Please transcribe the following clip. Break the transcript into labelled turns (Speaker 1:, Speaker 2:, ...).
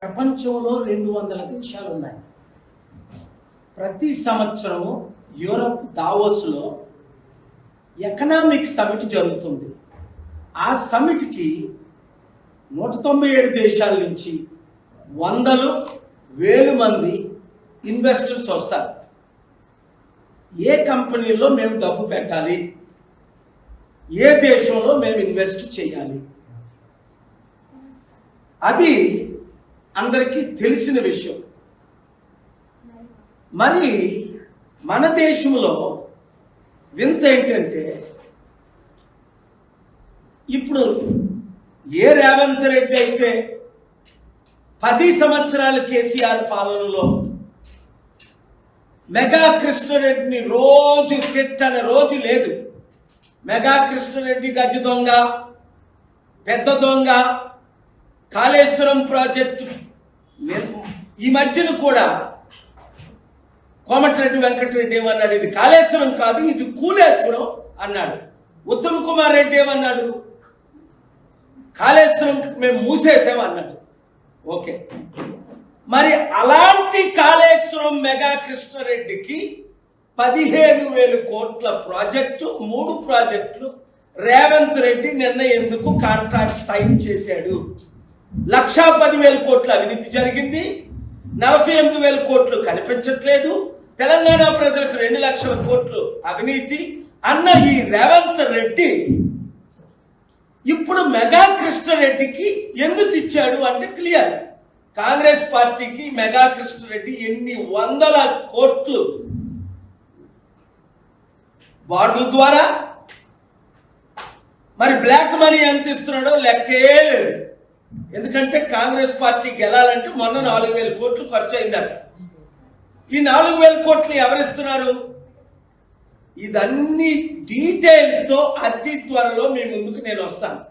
Speaker 1: ప్రపంచంలో 200 దేశాలు ఉన్నాయి. ప్రతి సంవత్సరం యూరప్ దావోస్లో ఎకనామిక్ సమిట్ జరుగుతుంది. ఆ సమిట్కి 197 దేశాల నుంచి వందలు వేలు మంది ఇన్వెస్టర్స్ వస్తారు. ఏ కంపెనీలో మేము డబ్బు పెట్టాలి, ఏ దేశంలో మేము ఇన్వెస్ట్ చేయాలి, అది అందరికీ తెలిసిన విషయం. మరి మన దేశంలో వింత ఏంటంటే, ఇప్పుడు ఏ రేవంత్ రెడ్డి అయితే 10 సంవత్సరాలు కేసీఆర్ పాలనలో మెగా కృష్ణారెడ్డిని రోజు తిట్టని రోజు లేదు. మెగా కృష్ణారెడ్డి గజ దొంగ, పెద్ద దొంగ, కాళేశ్వరం ప్రాజెక్టు, ఈ మధ్యన కూడా కోమటిరెడ్డి వెంకటరెడ్డి ఏమన్నాడు, ఇది కాళేశ్వరం కాదు ఇది కూలేశ్వరం అన్నాడు. ఉత్తమ్ కుమార్ రెడ్డి ఏమన్నాడు, కాళేశ్వరం మేము మూసేసాం అన్నాడు. ఓకే, మరి అలాంటి కాళేశ్వరం మెగా కృష్ణారెడ్డికి 15,000 కోట్ల ప్రాజెక్టు, 3 ప్రాజెక్టులు రేవంత్ రెడ్డి నిన్న ఎందుకు కాంట్రాక్ట్ సైన్ చేశాడు? 1,10,000 కోట్ల అవినీతి జరిగింది, 48,000 కోట్లు కనిపించట్లేదు. తెలంగాణ ప్రజలకు 2 లక్షల కోట్లు అవినీతి అన్న ఈ రేవంత్ రెడ్డి ఇప్పుడు మెగా కృష్ణారెడ్డికి ఎందుకు ఇచ్చాడు అంటే క్లియర్. కాంగ్రెస్ పార్టీకి మెగా కృష్ణారెడ్డి ఎన్ని వందల కోట్లు బాండ్ల ద్వారా, మరి బ్లాక్ మనీ ఎంత ఇస్తున్నాడో లెక్కే లేదు. ఎందుకంటే కాంగ్రెస్ పార్టీ గెలాలంటే మొన్న 4,000 కోట్లు ఖర్చు అయిందట. ఈ 4,000 కోట్లు ఎవరిస్తున్నారు? ఇదన్నీ డీటెయిల్స్ తో అతి త్వరలో మీ ముందుకు నేను వస్తాను.